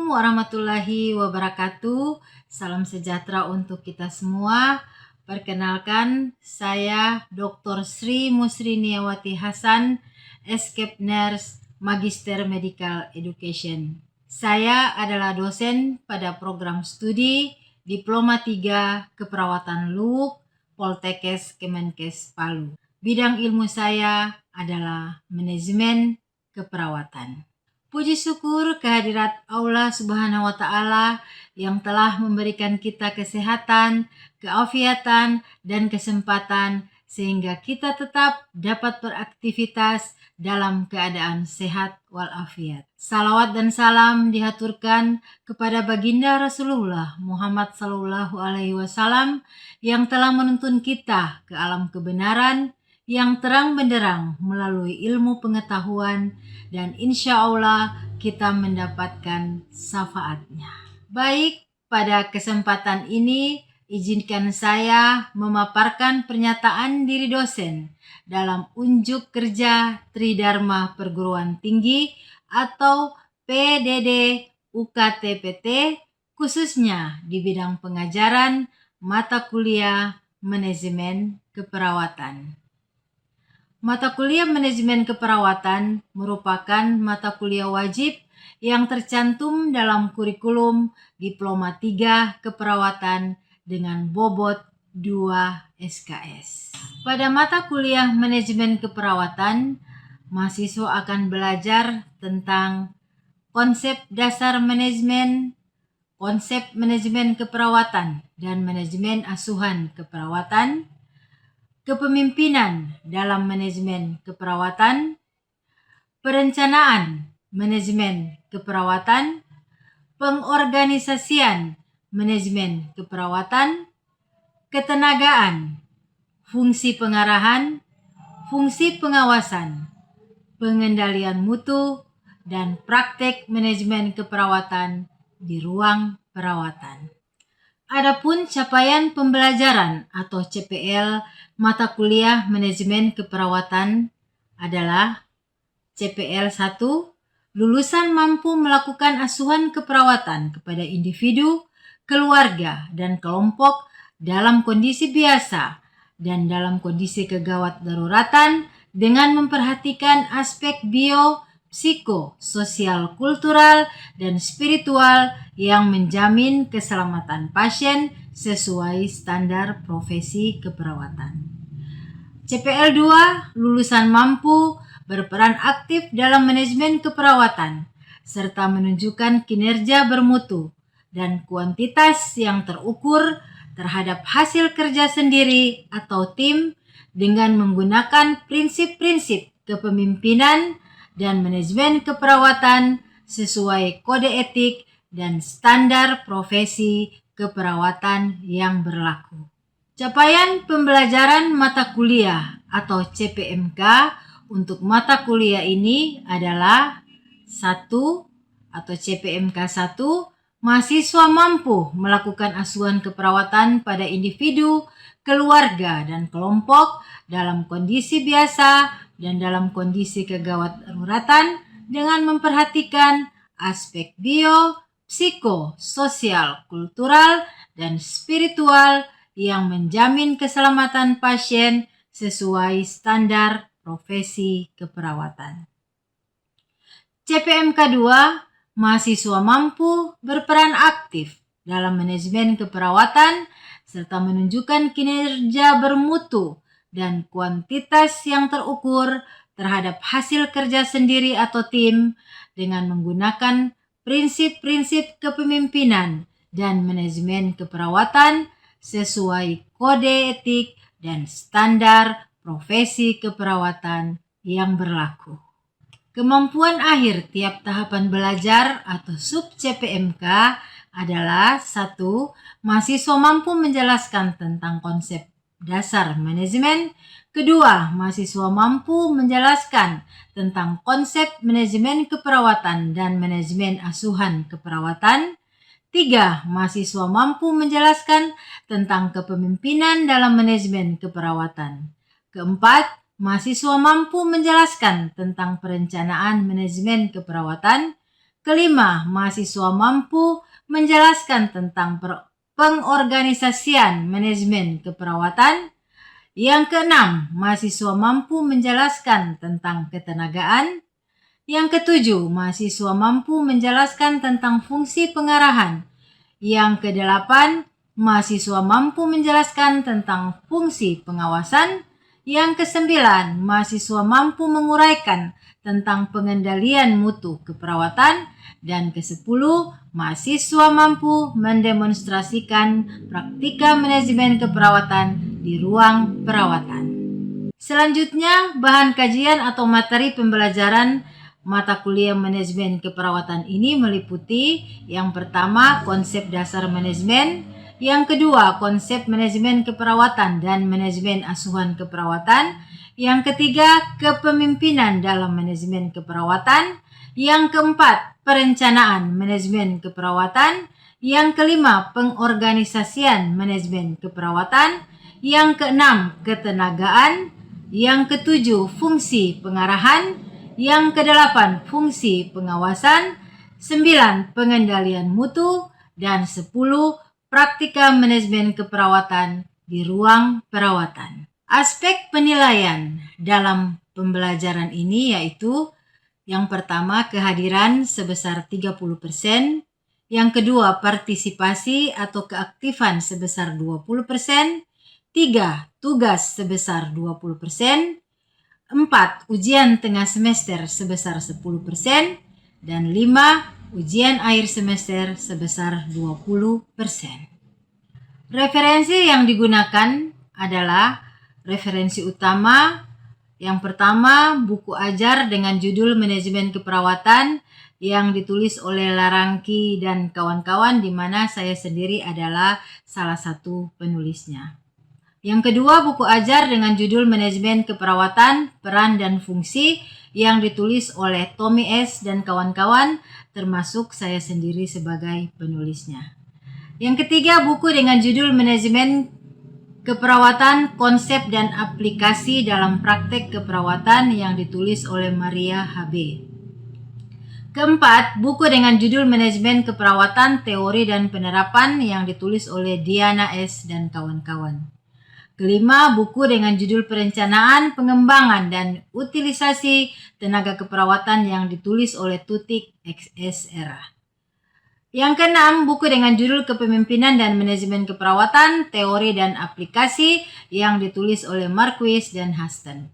Assalamualaikum warahmatullahi wabarakatuh. Salam sejahtera untuk kita semua. Perkenalkan, saya Dr. Sri Musriniawati Hasan, Escape Nurse, Magister Medical Education. Saya adalah dosen pada program studi Diploma 3 Keperawatan LUK, Poltekkes Kemenkes Palu. Bidang ilmu saya adalah manajemen keperawatan. Puji syukur kehadirat Allah Subhanahu wa Ta'ala yang telah memberikan kita kesehatan, keafiatan, dan kesempatan sehingga kita tetap dapat beraktivitas dalam keadaan sehat walafiat. Salawat dan salam dihaturkan kepada baginda Rasulullah Muhammad Sallallahu Alaihi Wasallam yang telah menuntun kita ke alam kebenaran yang terang benderang melalui ilmu pengetahuan, dan insya Allah kita mendapatkan syafaatnya. Baik, pada kesempatan ini izinkan saya memaparkan pernyataan diri dosen dalam unjuk kerja Tridharma Perguruan Tinggi atau PDD UKT-PT, khususnya di bidang pengajaran mata kuliah manajemen keperawatan. Mata kuliah manajemen keperawatan merupakan mata kuliah wajib yang tercantum dalam kurikulum Diploma 3 Keperawatan dengan bobot 2 SKS. Pada mata kuliah manajemen keperawatan, mahasiswa akan belajar tentang konsep dasar manajemen, konsep manajemen keperawatan dan manajemen asuhan keperawatan, kepemimpinan dalam manajemen keperawatan, perencanaan manajemen keperawatan, pengorganisasian manajemen keperawatan, ketenagaan, fungsi pengarahan, fungsi pengawasan, pengendalian mutu, dan praktek manajemen keperawatan di ruang perawatan. Adapun capaian pembelajaran atau CPL mata kuliah manajemen keperawatan adalah CPL 1, lulusan mampu melakukan asuhan keperawatan kepada individu, keluarga, dan kelompok dalam kondisi biasa dan dalam kondisi kegawat daruratan dengan memperhatikan aspek bio, psiko, sosial, kultural, dan spiritual yang menjamin keselamatan pasien sesuai standar profesi keperawatan. CPL 2, lulusan mampu berperan aktif dalam manajemen keperawatan serta menunjukkan kinerja bermutu dan kuantitas yang terukur terhadap hasil kerja sendiri atau tim dengan menggunakan prinsip-prinsip kepemimpinan dan manajemen keperawatan sesuai kode etik dan standar profesi keperawatan yang berlaku. Capaian pembelajaran mata kuliah atau CPMK untuk mata kuliah ini adalah 1 atau CPMK 1, mahasiswa mampu melakukan asuhan keperawatan pada individu, keluarga, dan kelompok dalam kondisi biasa dan dalam kondisi kegawat daruratan dengan memperhatikan aspek bio, psiko, sosial, kultural, dan spiritual yang menjamin keselamatan pasien sesuai standar profesi keperawatan. CPMK 2, mahasiswa mampu berperan aktif dalam manajemen keperawatan serta menunjukkan kinerja bermutu dan kuantitas yang terukur terhadap hasil kerja sendiri atau tim dengan menggunakan prinsip-prinsip kepemimpinan dan manajemen keperawatan sesuai kode etik dan standar profesi keperawatan yang berlaku. Kemampuan akhir tiap tahapan belajar atau sub CPMK adalah 1. Mahasiswa mampu menjelaskan tentang konsep dasar manajemen. 2. Mahasiswa mampu menjelaskan tentang konsep manajemen keperawatan dan manajemen asuhan keperawatan. 3. Mahasiswa mampu menjelaskan tentang kepemimpinan dalam manajemen keperawatan. 4. Mahasiswa mampu menjelaskan tentang perencanaan manajemen keperawatan. Kelima, mahasiswa mampu menjelaskan tentang pengorganisasian manajemen keperawatan. Yang keenam, mahasiswa mampu menjelaskan tentang ketenagaan. Yang ketujuh, mahasiswa mampu menjelaskan tentang fungsi pengarahan. Yang kedelapan, mahasiswa mampu menjelaskan tentang fungsi pengawasan. Yang kesembilan, mahasiswa mampu menguraikan tentang pengendalian mutu keperawatan. Dan kesepuluh, mahasiswa mampu mendemonstrasikan praktika manajemen keperawatan di ruang perawatan. Selanjutnya, bahan kajian atau materi pembelajaran mata kuliah manajemen keperawatan ini meliputi yang pertama, konsep dasar manajemen, yang kedua, konsep manajemen keperawatan dan manajemen asuhan keperawatan, yang ketiga, kepemimpinan dalam manajemen keperawatan, yang keempat, perencanaan manajemen keperawatan, yang kelima, pengorganisasian manajemen keperawatan, yang keenam, ketenagaan, yang ketujuh, fungsi pengarahan, yang kedelapan, fungsi pengawasan, 9, pengendalian mutu, dan 10, praktika manajemen keperawatan di ruang perawatan. Aspek penilaian dalam pembelajaran ini yaitu yang pertama, kehadiran sebesar 30%, yang kedua, partisipasi atau keaktifan sebesar 20%, 3, tugas sebesar 20%, 4, ujian tengah semester sebesar 10%, dan 5, ujian akhir semester sebesar 20%. Referensi yang digunakan adalah referensi utama. Yang pertama, buku ajar dengan judul Manajemen Keperawatan yang ditulis oleh Larangki dan kawan-kawan, di mana saya sendiri adalah salah satu penulisnya. Yang kedua, buku ajar dengan judul Manajemen Keperawatan, Peran dan Fungsi yang ditulis oleh Tommy S. dan kawan-kawan, termasuk saya sendiri sebagai penulisnya. Yang ketiga, buku dengan judul Manajemen Keperawatan, Konsep dan Aplikasi dalam Praktek Keperawatan yang ditulis oleh Maria H.B. Keempat, buku dengan judul Manajemen Keperawatan, Teori dan Penerapan yang ditulis oleh Diana S. dan kawan-kawan. Kelima, buku dengan judul Perencanaan, Pengembangan, dan Utilisasi Tenaga Keperawatan yang ditulis oleh Tutik XSR. Yang keenam, buku dengan judul Kepemimpinan dan Manajemen Keperawatan, Teori dan Aplikasi yang ditulis oleh Marquis dan Huston.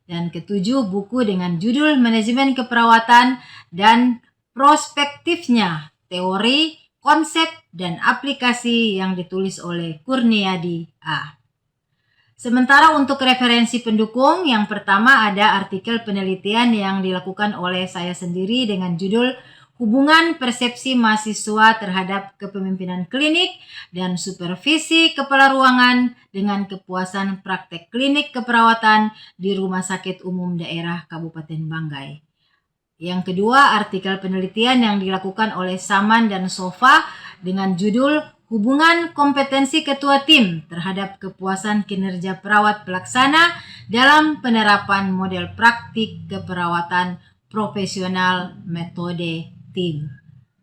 Dan ketujuh, buku dengan judul Manajemen Keperawatan dan Prospektifnya, Teori, Konsep, dan Aplikasi yang ditulis oleh Kurniadi A. Sementara untuk referensi pendukung, yang pertama ada artikel penelitian yang dilakukan oleh saya sendiri dengan judul Hubungan Persepsi Mahasiswa Terhadap Kepemimpinan Klinik dan Supervisi Kepala Ruangan dengan Kepuasan Praktek Klinik Keperawatan di Rumah Sakit Umum Daerah Kabupaten Banggai. Yang kedua, artikel penelitian yang dilakukan oleh Saman dan Sofa dengan judul Hubungan kompetensi ketua tim terhadap kepuasan kinerja perawat pelaksana dalam penerapan model praktik keperawatan profesional metode tim.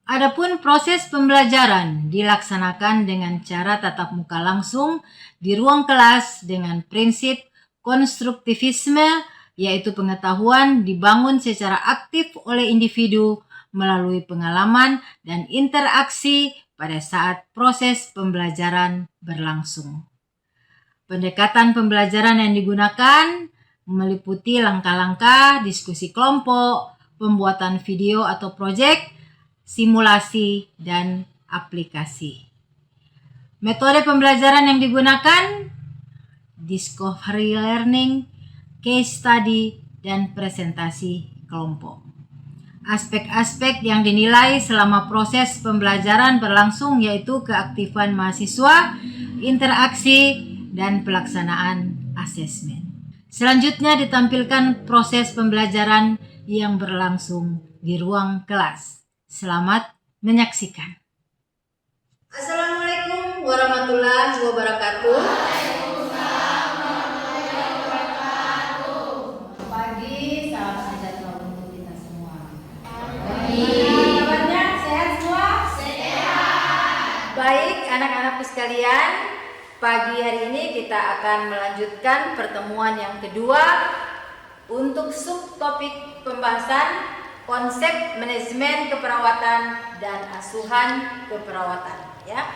Adapun proses pembelajaran dilaksanakan dengan cara tatap muka langsung di ruang kelas dengan prinsip konstruktivisme, yaitu pengetahuan dibangun secara aktif oleh individu melalui pengalaman dan interaksi pada saat proses pembelajaran berlangsung. Pendekatan pembelajaran yang digunakan meliputi langkah-langkah, diskusi kelompok, pembuatan video atau proyek, simulasi, dan aplikasi. Metode pembelajaran yang digunakan discovery learning, case study, dan presentasi kelompok. Aspek-aspek yang dinilai selama proses pembelajaran berlangsung yaitu keaktifan mahasiswa, interaksi, dan pelaksanaan asesmen. Selanjutnya ditampilkan proses pembelajaran yang berlangsung di ruang kelas. Selamat menyaksikan. Assalamualaikum warahmatullahi wabarakatuh. Pagi, salam sejahtera untuk kita semua. anak-anakku sekalian, pagi hari ini kita akan melanjutkan pertemuan yang kedua untuk subtopik pembahasan konsep manajemen keperawatan dan asuhan keperawatan ya.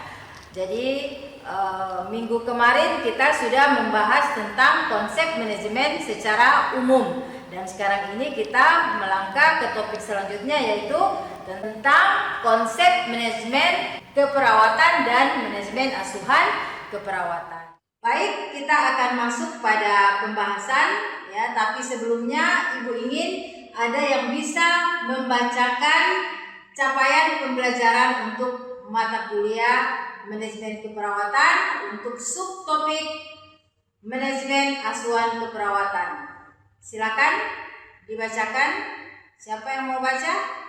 Jadi minggu kemarin kita sudah membahas tentang konsep manajemen secara umum, dan sekarang ini kita melangkah ke topik selanjutnya, yaitu tentang konsep manajemen keperawatan dan manajemen asuhan keperawatan. Baik, kita akan masuk pada pembahasan ya, tapi sebelumnya Ibu ingin ada yang bisa membacakan capaian pembelajaran untuk mata kuliah manajemen keperawatan untuk subtopik manajemen asuhan keperawatan. Silakan dibacakan. Siapa yang mau baca?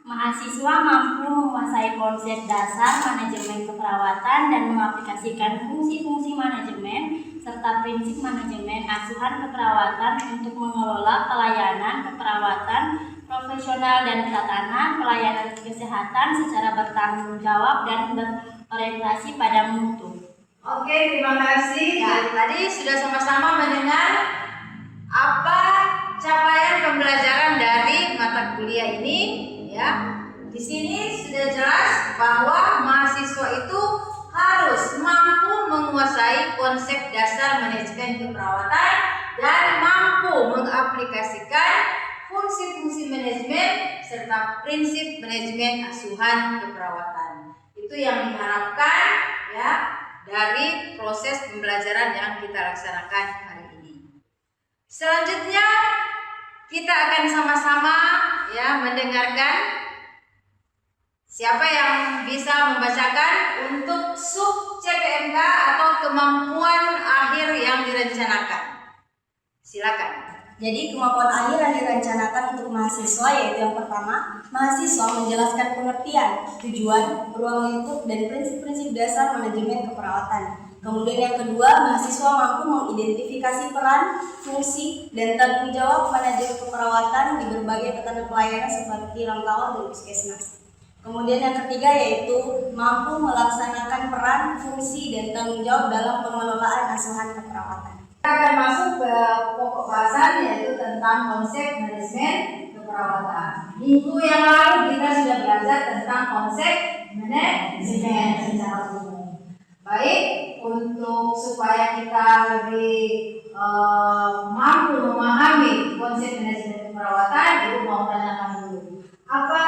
Mahasiswa mampu menguasai konsep dasar manajemen keperawatan dan mengaplikasikan fungsi-fungsi manajemen serta prinsip manajemen asuhan keperawatan untuk mengelola pelayanan keperawatan profesional dan tatanan pelayanan kesehatan secara bertanggung jawab dan berorientasi pada mutu. Oke, terima kasih. Jadi tadi sudah sama-sama mendengar apa capaian pembelajaran dari mata kuliah ini ya. Di sini sudah jelas bahwa mahasiswa itu harus mampu menguasai konsep dasar manajemen keperawatan dan mampu mengaplikasikan fungsi-fungsi manajemen serta prinsip manajemen asuhan keperawatan. Itu yang diharapkan ya dari proses pembelajaran yang kita laksanakan hari ini. Selanjutnya kita akan sama-sama ya mendengarkan. Siapa yang bisa membacakan untuk sub CPMK atau kemampuan akhir yang direncanakan? Silakan. Jadi kemampuan akhir yang direncanakan untuk mahasiswa yaitu yang pertama, mahasiswa menjelaskan pengertian, tujuan, ruang lingkup, dan prinsip-prinsip dasar manajemen keperawatan. Kemudian yang kedua, mahasiswa mampu mengidentifikasi peran, fungsi, dan tanggung jawab manajemen keperawatan di berbagai tatanan pelayanan seperti rangkawat dan puskesmas. Kemudian yang ketiga yaitu mampu melaksanakan peran, fungsi, dan tanggung jawab dalam pengelolaan asuhan keperawatan. Kita akan masuk ke pokok bahasan, yaitu tentang konsep manajemen keperawatan. Minggu yang lalu kita sudah belajar tentang konsep manajemen secara umum. Baik, untuk supaya kita lebih mampu memahami konsep manajemen keperawatan, Ibu mau tanyakan dulu, apa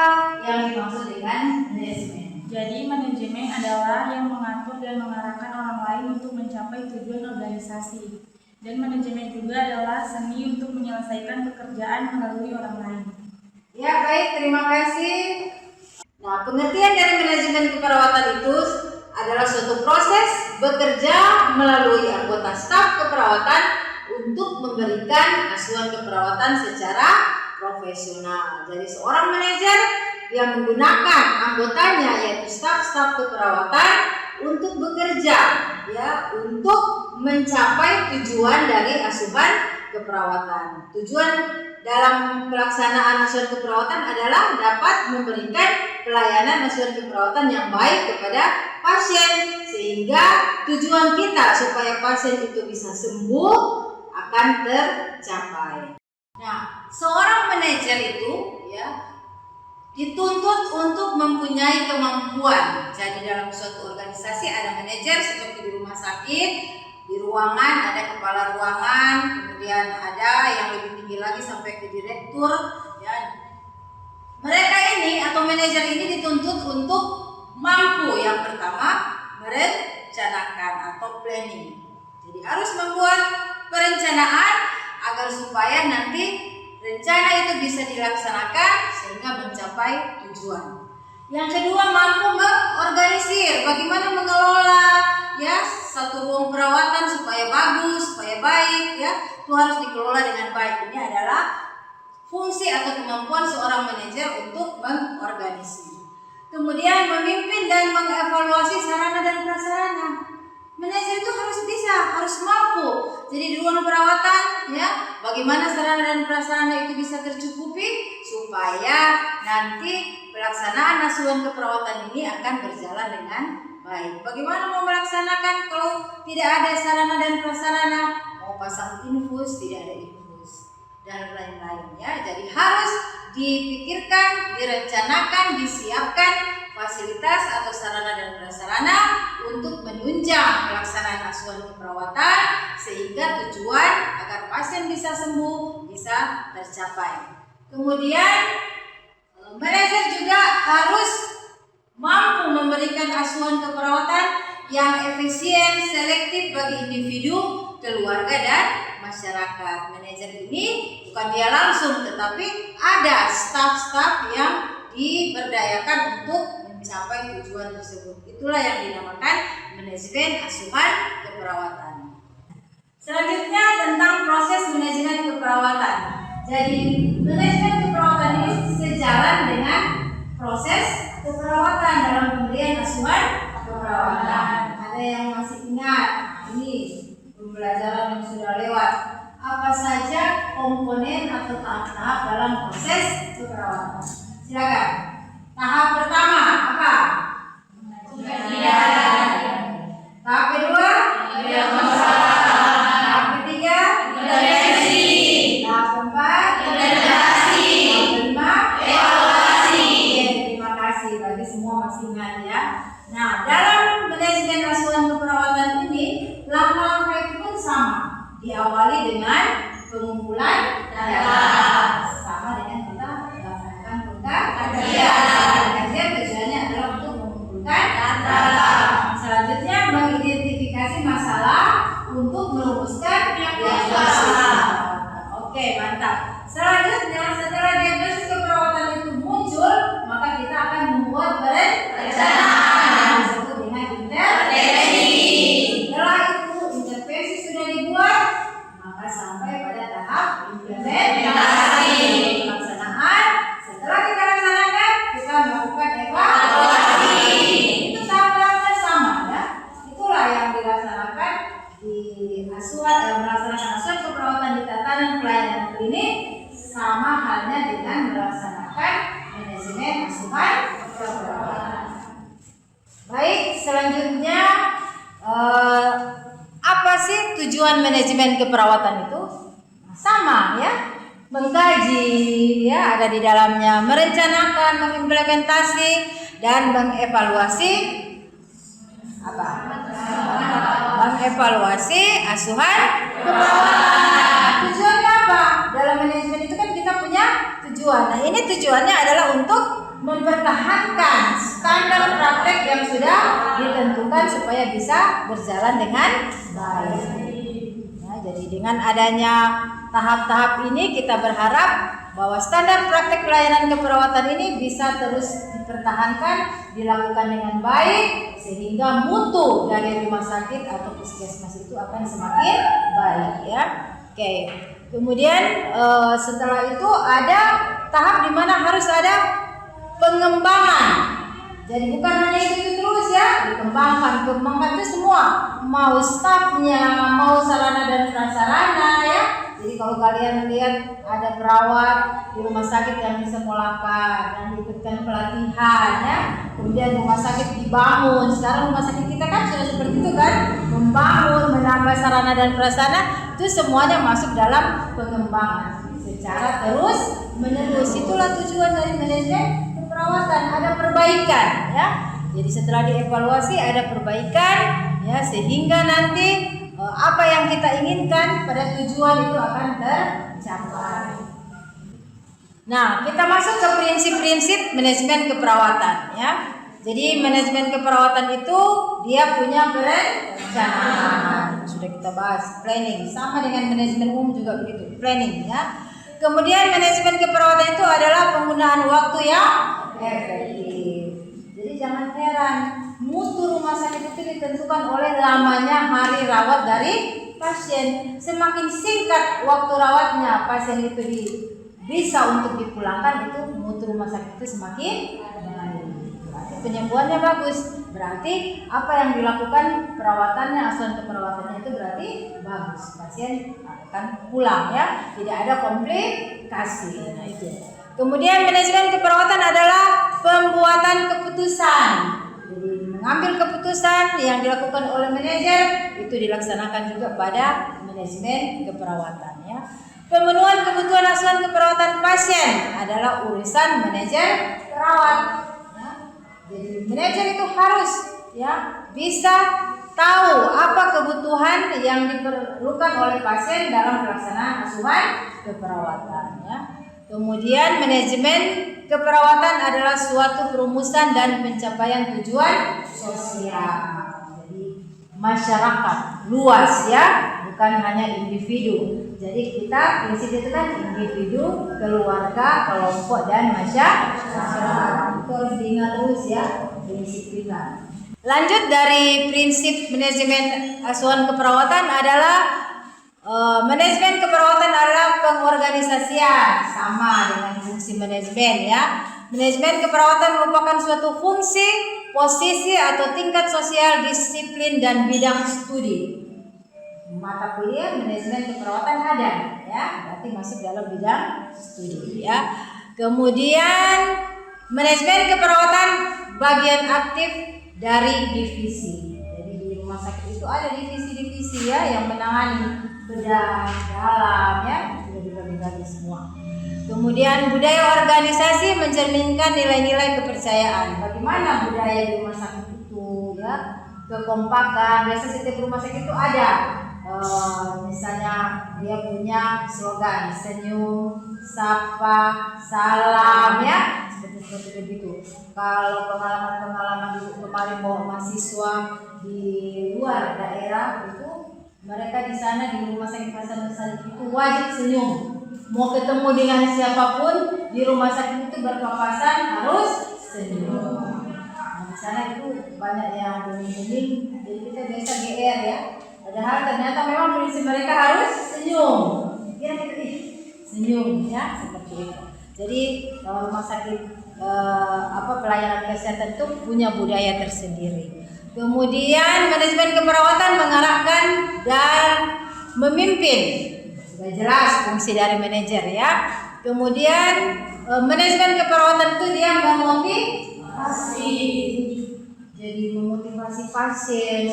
yang dimaksud dengan manajemen? Jadi manajemen adalah yang mengatur dan mengarahkan orang lain untuk mencapai tujuan organisasi. Dan manajemen juga adalah seni untuk menyelesaikan pekerjaan melalui orang lain. Ya baik, terima kasih. Nah, pengertian dari manajemen keperawatan itu adalah suatu proses bekerja melalui anggota staf keperawatan untuk memberikan asuhan keperawatan secara profesional. Jadi seorang manajer yang menggunakan anggotanya yaitu staf-staf keperawatan untuk bekerja ya, untuk mencapai tujuan dari asuhan keperawatan. Tujuan dalam pelaksanaan asuhan keperawatan adalah dapat memberikan pelayanan asuhan keperawatan yang baik kepada pasien, sehingga tujuan kita supaya pasien itu bisa sembuh akan tercapai. Nah, seorang manajer itu ya dituntut untuk mempunyai kemampuan. Jadi dalam suatu organisasi ada manajer seperti di rumah sakit, di ruangan ada kepala ruangan, kemudian ada yang lebih tinggi lagi sampai ke direktur ya. Mereka ini atau manajer ini dituntut untuk mampu yang pertama merencanakan atau planning. Jadi harus membuat perencanaan agar supaya nanti rencana itu bisa dilaksanakan sehingga mencapai tujuan. Yang kedua, mampu mengorganisir, bagaimana mengelola ya satu ruang perawatan supaya bagus, supaya baik ya. Itu harus dikelola dengan baik. Ini adalah fungsi atau kemampuan seorang manajer untuk mengorganisir. Kemudian memimpin dan mengevaluasi sarana dan prasarana. Manajer itu harus bisa harus mampu. Jadi di ruang perawatan ya, bagaimana sarana dan prasarana itu bisa tercukupi supaya nanti pelaksanaan asuhan keperawatan ini akan berjalan dengan baik. Bagaimana mau melaksanakan kalau tidak ada sarana dan prasarana? Mau pasang infus, tidak ada infus dan lain-lain ya. Jadi harus dipikirkan, direncanakan, disiapkan fasilitas atau sarana dan prasarana untuk menunjang pelaksanaan asuhan keperawatan sehingga tujuan agar pasien bisa sembuh bisa tercapai. Kemudian manajer juga harus mampu memberikan asuhan keperawatan yang efisien, selektif bagi individu, keluarga dan masyarakat. Manajer ini bukan dia langsung, tetapi ada staf-staf yang diberdayakan untuk mencapai tujuan tersebut. Itulah yang dinamakan manajemen asuhan keperawatan. Selanjutnya tentang proses manajemen keperawatan. Jadi manajemen keperawatan ini sejalan dengan proses keperawatan dalam pemberian asuhan keperawatan. Ada yang masih ingat? Ini pembelajaran yang sudah lewat. Apa saja komponen atau tahap-tahap dalam proses keperawatan? Silakan. Tahap pertama apa? Kajian. Tahap kedua? Diagnosa. Tahap ketiga? Intervensi. Tahap keempat? Integrasi. Tahap kelima? Evaluasi. Terima kasih bagi semua masih ingat ya. Nah, dalam manajemen asuhan keperawatan ini langkah-langkah itu pun sama. Diawali dengan pengumpulan data. Sama dengan kita melaksanakan kajian. Kajian tujuannya adalah untuk mengumpulkan data. Selanjutnya mengidentifikasi masalah untuk merumuskan diagnosis. Oke, mantap. Selanjutnya setelah diagnosis keperawatan itu muncul, maka kita akan membuat perencanaan disebut dengan intervensi. Setelah itu intervensi sudah dibuat, maka sampai pada tahap implementasi pelaksanaan. Setelah kita laksanakan, kita melakukan evaluasi. Itu tahap-tahapnya sama ya. Itulah yang dilaksanakan di melaksanakan asuhan keperawatan di tatanan pelayanan klinik, sama halnya dengan melaksanakan manajemen asuhan keperawatan. Baik, selanjutnya apa sih tujuan manajemen keperawatan itu? Sama ya, mengkaji ya, ada di dalamnya merencanakan, mengimplementasi dan mengevaluasi apa? Mengevaluasi asuhan keperawatan. Tujuannya apa? Dalam manajemen itu kan kita punya tujuan. Nah, ini tujuannya adalah untuk mempertahankan standar praktek yang sudah ditentukan supaya bisa berjalan dengan baik. Ya, jadi dengan adanya tahap-tahap ini kita berharap bahwa standar praktek pelayanan keperawatan ini bisa terus dipertahankan, dilakukan dengan baik sehingga mutu dari rumah sakit atau puskesmas itu akan semakin baik ya. Oke. Kemudian setelah itu ada tahap di mana harus ada pengembangan. Jadi bukan hanya itu terus ya, dikembangkan itu semua, mau stafnya, mau sarana dan prasarana ya. Jadi kalau kalian lihat ada perawat di rumah sakit yang bisa sekolahkan dan ikutkan pelatihan ya. Kemudian rumah sakit dibangun. Sekarang rumah sakit kita kan sudah seperti itu kan, membangun, menambah sarana dan prasarana, itu semuanya masuk dalam pengembangan secara terus menerus. Itulah tujuan dari manajemen keperawatan, ada perbaikan ya. Jadi setelah dievaluasi ada perbaikan ya, sehingga nanti apa yang kita inginkan pada tujuan itu akan tercapai. Nah, kita masuk ke prinsip-prinsip manajemen keperawatan ya. Jadi manajemen keperawatan itu dia punya perencanaan. Sudah kita bahas, planning. Sama dengan manajemen umum juga begitu, planning ya. Kemudian manajemen keperawatan itu adalah penggunaan waktu yang efektif. Jadi jangan heran, mutu rumah sakit itu ditentukan oleh lamanya hari rawat dari pasien. Semakin singkat waktu rawatnya pasien itu bisa untuk dipulangkan, itu mutu rumah sakit itu semakin baik. penyembuhannya bagus. Berarti apa yang dilakukan perawatannya, asuhan keperawatannya itu berarti bagus. Pasien akan pulang ya, tidak ada komplikasi. Nah itu. Kemudian manajemen keperawatan adalah pembuatan keputusan. Jadi mengambil keputusan yang dilakukan oleh manajer itu dilaksanakan juga pada manajemen keperawatan ya. Pemenuhan kebutuhan asuhan keperawatan pasien adalah urusan manajer perawat. Ya. Jadi manajer itu harus ya bisa tahu apa kebutuhan yang diperlukan oleh pasien dalam pelaksanaan asuhan keperawatan. Ya. Kemudian manajemen keperawatan adalah suatu perumusan dan pencapaian tujuan sosial. Jadi masyarakat luas ya, bukan hanya individu. Jadi kita prinsip itu kan individu, keluarga, kelompok dan masyarakat. Itu harus diingat terus ya prinsip kita. Lanjut dari prinsip manajemen asuhan keperawatan adalah manajemen keperawatan adalah pengorganisasian, sama dengan fungsi manajemen ya. Manajemen keperawatan merupakan suatu fungsi, posisi atau tingkat sosial, disiplin dan bidang studi. Mata kuliah manajemen keperawatan ada ya, berarti masuk dalam bidang studi ya. Kemudian manajemen keperawatan bagian aktif dari divisi. Jadi di rumah sakit itu ada divisi-divisi ya yang menangani bedah dalam ya, sudah dibagi-bagi semua. Kemudian budaya organisasi mencerminkan nilai-nilai kepercayaan. Bagaimana budaya di rumah sakit itu ya? Kekompakan. Biasa setiap rumah sakit itu ada misalnya dia punya slogan senyum, sapa, salam ya, seperti begitu. Kalau pengalaman kemarin bawa mahasiswa di luar daerah itu, mereka di sana di rumah sakit Hasan Sadikin itu wajib senyum. Mau ketemu dengan siapapun di rumah sakit itu berpapasan harus senyum. Nah, di sana itu banyak yang bening-bening, jadi kita biasa GR ya. Padahal ternyata memang prinsip mereka harus senyum. Kira kita senyum ya seperti itu. Jadi rumah sakit pelayanan kesehatan itu punya budaya tersendiri. Kemudian manajemen keperawatan mengarahkan dan memimpin. Sudah jelas fungsi dari manajer ya. Kemudian manajemen keperawatan itu dia memotivasi. Jadi memotivasi pasien,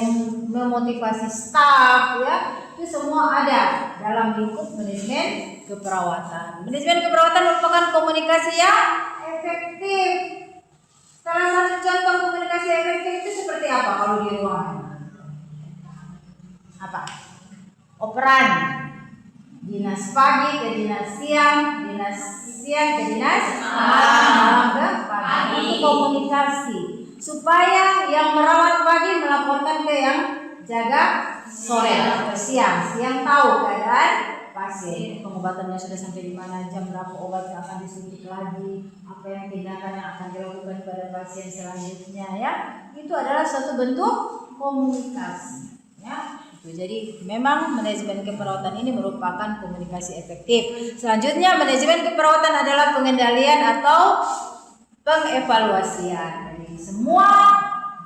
memotivasi staf ya, itu semua ada dalam lingkup manajemen keperawatan. Manajemen keperawatan merupakan komunikasi yang efektif. Salah satu contoh komunikasi efektif itu seperti apa kalau di ruangan? Apa? Operan. Dinas pagi ke dinas siang ke dinas malam ke pagi. Itu komunikasi. Supaya yang merawat pagi melaporkan ke yang jaga sore atau siang tahu keadaan pasien, pengobatannya sudah sampai di mana, jam berapa obat yang akan disuntik lagi, apa yang tindakan yang akan dilakukan pada pasien selanjutnya ya. Itu adalah suatu bentuk komunikasi ya. Jadi memang manajemen keperawatan ini merupakan komunikasi efektif. Selanjutnya manajemen keperawatan adalah pengendalian atau pengevaluasian. Semua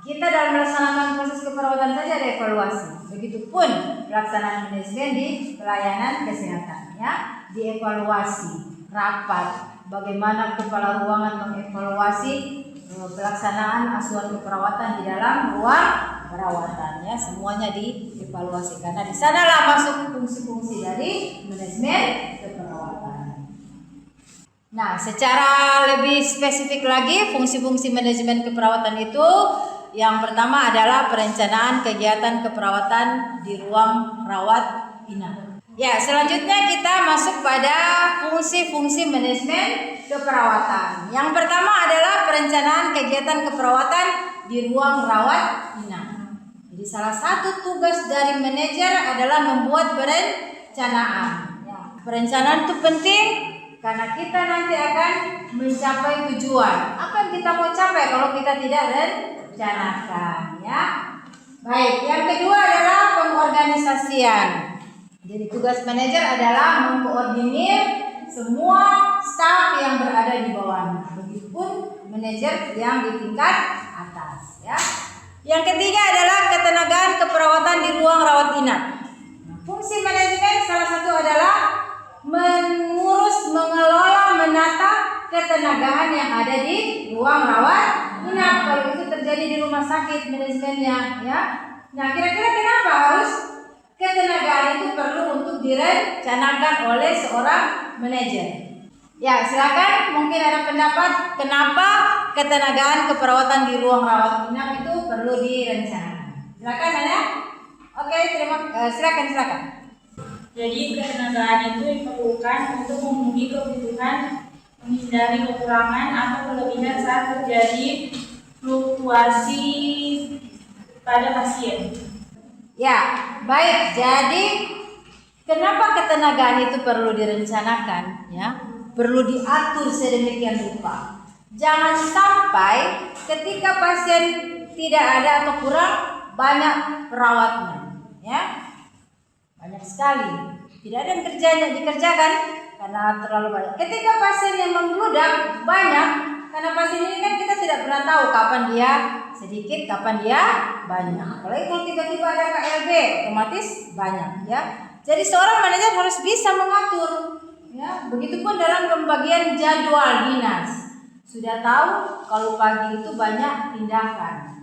kita dalam melaksanakan proses keperawatan saja ada evaluasi. Begitupun pelaksanaan manajemen di pelayanan kesehatan ya, dievaluasi rapat. Bagaimana kepala ruangan mengevaluasi pelaksanaan asuhan keperawatan di dalam ruang perawatan ya, semuanya dievaluasi karena di sanalah masuk fungsi-fungsi dari manajemen keperawatan. Nah, secara lebih spesifik lagi, fungsi-fungsi manajemen keperawatan itu yang pertama adalah perencanaan kegiatan keperawatan di ruang rawat inap. Ya, selanjutnya kita masuk pada fungsi-fungsi manajemen keperawatan. Yang pertama adalah perencanaan kegiatan keperawatan di ruang rawat inap. Jadi salah satu tugas dari manajer adalah membuat perencanaan. Ya, perencanaan itu penting karena kita nanti akan mencapai tujuan. Apa yang kita mau capai kalau kita tidak rencanakan ya. Baik, yang kedua adalah pengorganisasian. Jadi tugas manajer adalah mengkoordinir semua staf yang berada di bawahnya. Begitupun manajer yang di tingkat Ya. Yang ketiga adalah ketenagaan keperawatan di ruang rawat inap. Nah, fungsi manajemen salah satu adalah mengurus, mengelola, menata ketenagaan yang ada di ruang rawat inap. Kalau itu terjadi di rumah sakit manajemennya, ya. Nah, kira-kira kenapa harus ketenagaan itu perlu untuk direncanakan oleh seorang manajer? Ya, silakan. Mungkin ada pendapat kenapa ketenagaan keperawatan di ruang rawat inap itu perlu direncanakan. Silakan nanya. Oke, silakan. Jadi ketenagaan itu diperlukan untuk memenuhi kebutuhan, menghindari kekurangan atau kelebihan saat terjadi fluktuasi pada pasien. Ya, baik. Jadi kenapa ketenagaan itu perlu direncanakan? Ya, perlu diatur sedemikian rupa. Jangan sampai ketika pasien tidak ada atau kurang banyak perawatnya, ya. Banyak sekali. Tidak ada yang dikerjakan karena terlalu banyak. Ketika pasien yang membludak banyak, karena pasien ini kan kita tidak pernah tahu kapan dia sedikit, kapan dia banyak. Apalagi kalau tiba-tiba ada KLB, otomatis banyak, ya. Jadi seorang manajer harus bisa mengatur, ya. Begitupun dalam pembagian jadwal dinas. Sudah tahu kalau pagi itu banyak tindakan,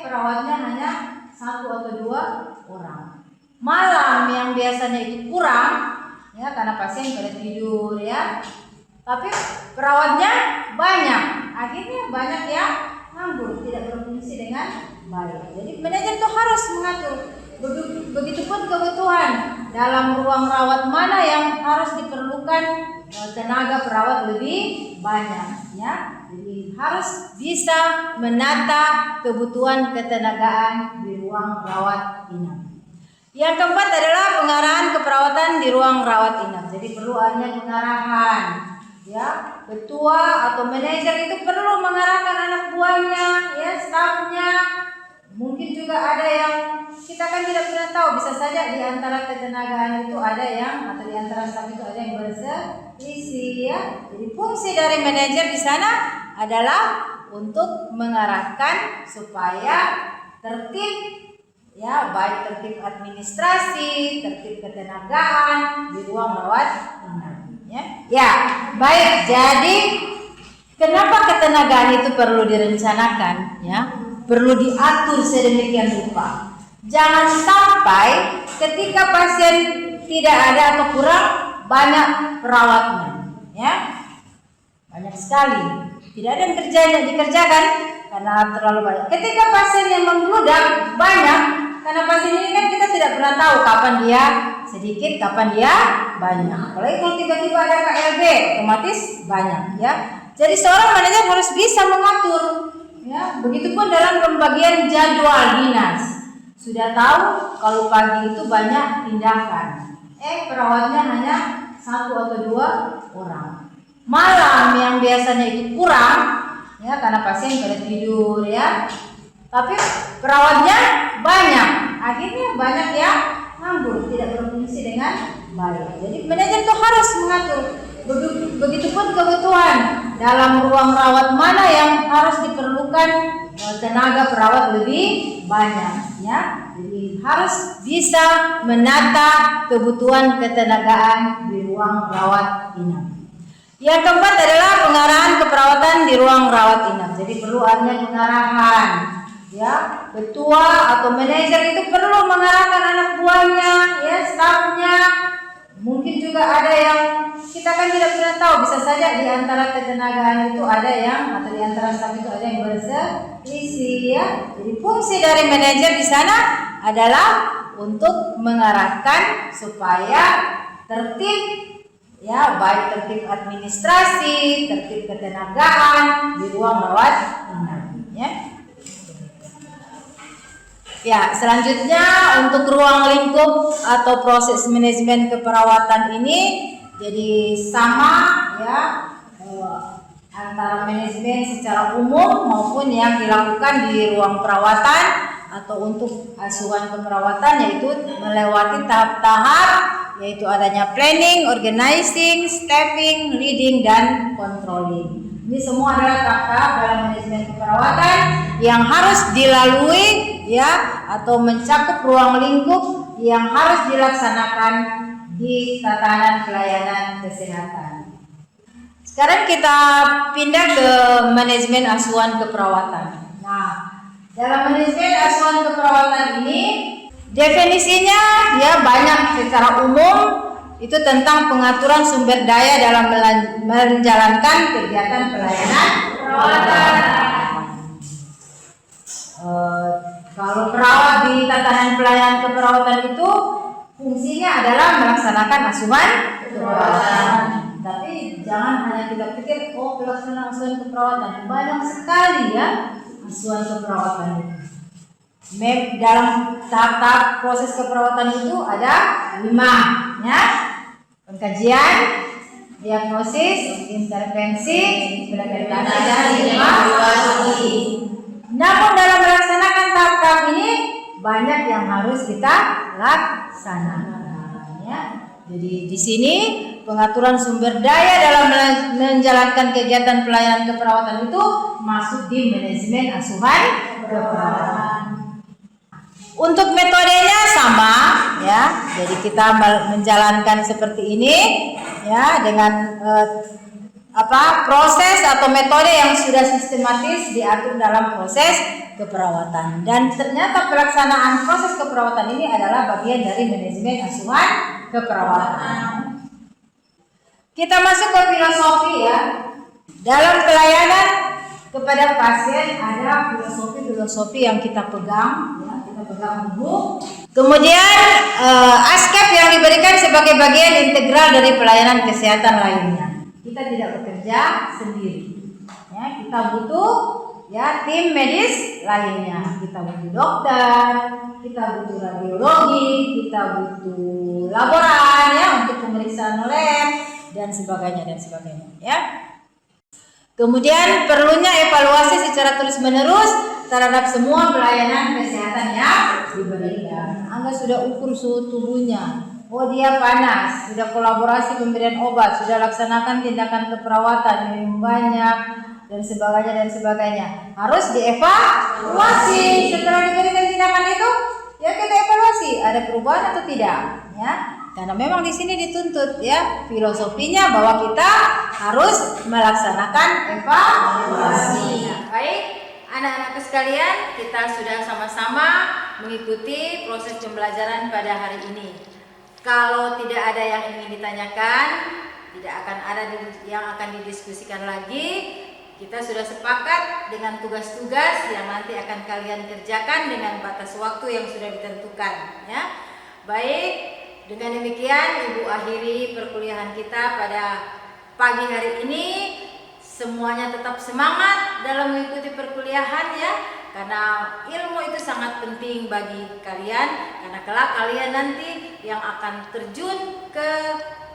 perawatnya hanya 1 atau 2 orang. Malam yang biasanya itu kurang, ya, karena pasien pada tidur, ya. Tapi perawatnya banyak, akhirnya banyak yang nganggur, tidak berfungsi dengan baik. Jadi manajer itu harus mengatur. Begitupun kebutuhan dalam ruang rawat mana yang harus diperlukan tenaga perawat lebih banyak, ya. Jadi harus bisa menata kebutuhan ketenagaan di ruang rawat inap. Yang keempat adalah pengarahan keperawatan di ruang rawat inap. Jadi perlu adanya pengarahan, ya. Ketua atau manajer itu perlu mengarahkan anak buahnya, ya, stafnya. Mungkin juga ada yang kita kan tidak pernah tahu, bisa saja di antara ketenagaan itu ada yang, atau di antara staf itu ada yang berselisih, ya. Jadi fungsi dari manajer di sana adalah untuk mengarahkan supaya tertib, ya, baik tertib administrasi, tertib ketenagaan di ruang rawat inap, ya. Ya, baik. Jadi kenapa ketenagaan itu perlu direncanakan, ya? Perlu diatur sedemikian rupa. Jangan sampai ketika pasien tidak ada atau kurang banyak perawatnya, ya. Banyak sekali. Tidak ada yang dikerjakan karena terlalu banyak. Ketika pasien yang membludak banyak, karena pasien ini kan kita tidak pernah tahu kapan dia sedikit, kapan dia banyak. Apalagi kalau tiba-tiba ada KLB, otomatis banyak, ya. Jadi seorang manajer harus bisa mengatur, ya. Begitupun dalam pembagian jadwal dinas. Sudah tahu kalau pagi itu banyak tindakan, perawatnya hanya 1 atau 2 orang. Malam yang biasanya itu kurang, ya, karena pasien pada tidur, ya. Tapi perawatnya banyak, akhirnya banyak yang nganggur, tidak berfungsi dengan baik. Jadi manajer itu harus mengatur. Begitupun kebutuhan dalam ruang rawat mana yang harus diperlukan tenaga perawat lebih banyak, ya. Jadi harus bisa menata kebutuhan ketenagaan di ruang rawat inap. Yang keempat adalah pengarahan keperawatan di ruang rawat inap. Jadi perlu adanya pengarahan, ya. Ketua atau manajer itu perlu mengarahkan anak buahnya, ya, stafnya. Mungkin juga ada yang kita kan tidak pernah tahu, bisa saja di antara ketenagaan itu ada yang, atau di antara staf itu ada yang berselisih, ya. Jadi fungsi dari manajer di sana adalah untuk mengarahkan supaya tertib, ya, baik tertib administrasi, tertib ketenagaan di ruang rawat inap, ya. Ya, selanjutnya untuk ruang lingkup atau proses manajemen keperawatan ini jadi sama, ya, antara manajemen secara umum maupun yang dilakukan di ruang perawatan atau untuk asuhan keperawatan, yaitu melewati tahap-tahap, yaitu adanya planning, organizing, staffing, leading, dan controlling. Ini semua adalah tahap dalam manajemen keperawatan yang harus dilalui ya, atau mencakup ruang lingkup yang harus dilaksanakan di tatanan pelayanan kesehatan. Sekarang kita pindah ke manajemen asuhan keperawatan. Nah, dalam manajemen asuhan keperawatan ini definisinya ya banyak. Secara umum itu tentang pengaturan sumber daya dalam menjalankan kegiatan pelayanan perawatan. Kalau perawat di tatanan pelayanan keperawatan itu fungsinya adalah melaksanakan asuhan keperawatan. Tapi jangan hanya kita pikir pelaksanaan asuhan keperawatan, banyak sekali ya asuhan keperawatan itu. Dalam tahap proses keperawatan itu ada 5 ya. Pengkajian, diagnosis, intervensi, implementasi, dan evaluasi. Namun dalam melaksanakan tahap-tahap ini banyak yang harus kita laksanakan ya. Jadi di sini pengaturan sumber daya dalam menjalankan kegiatan pelayanan keperawatan itu masuk di manajemen asuhan keperawatan. Untuk metodenya sama ya, jadi kita menjalankan seperti ini ya dengan proses atau metode yang sudah sistematis diatur dalam proses keperawatan. Dan ternyata pelaksanaan proses keperawatan ini adalah bagian dari manajemen asuhan keperawatan. Kita masuk ke filosofi ya. Dalam pelayanan kepada pasien ada filosofi yang kita pegang ya. Kemudian ASKEP yang diberikan sebagai bagian integral dari pelayanan kesehatan lainnya. Kita tidak bekerja sendiri. Ya, kita butuh ya tim medis lainnya. Kita butuh dokter, kita butuh radiologi, kita butuh laboran ya untuk pemeriksaan lab dan sebagainya ya. Kemudian perlunya evaluasi secara terus-menerus terhadap semua pelayanan kesehatan yang diberikan. Anda sudah ukur suhu tubuhnya, dia panas, sudah kolaborasi pemberian obat, sudah laksanakan tindakan keperawatan, minum banyak dan sebagainya. Harus dievaluasi. Setelah diberikan tindakan itu, ya kita evaluasi ada perubahan atau tidak, ya. Karena memang di sini dituntut ya filosofinya bahwa kita harus melaksanakan evaluasi. Baik, anak-anak sekalian, kita sudah sama-sama mengikuti proses pembelajaran pada hari ini. Kalau tidak ada yang ingin ditanyakan, tidak akan ada yang akan didiskusikan lagi. Kita sudah sepakat dengan tugas-tugas yang nanti akan kalian kerjakan dengan batas waktu yang sudah ditentukan ya. Baik, dengan demikian Ibu akhiri perkuliahan kita pada pagi hari ini. Semuanya tetap semangat dalam mengikuti perkuliahan ya, karena ilmu itu sangat penting bagi kalian, karena kelak kalian nanti yang akan terjun ke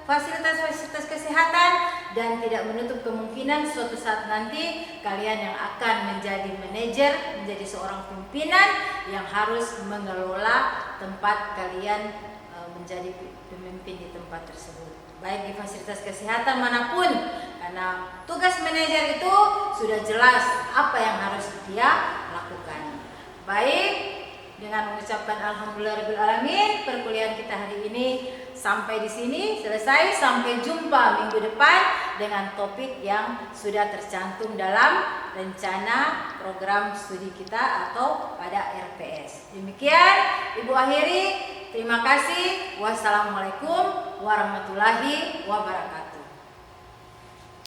fasilitas-fasilitas kesehatan dan tidak menutup kemungkinan suatu saat nanti kalian yang akan menjadi manajer, menjadi seorang pimpinan yang harus mengelola tempat kalian menjadi pemimpin di tempat tersebut, baik di fasilitas kesehatan manapun, karena tugas manajer itu sudah jelas apa yang harus dia lakukan. Baik, dengan mengucapkan alhamdulillahirabbil alamin, perkuliahan kita hari ini sampai di sini selesai. Sampai jumpa minggu depan dengan topik yang sudah tercantum dalam rencana program studi kita atau pada RPS. Demikian Ibu akhiri. Terima kasih. Wassalamualaikum warahmatullahi wabarakatuh.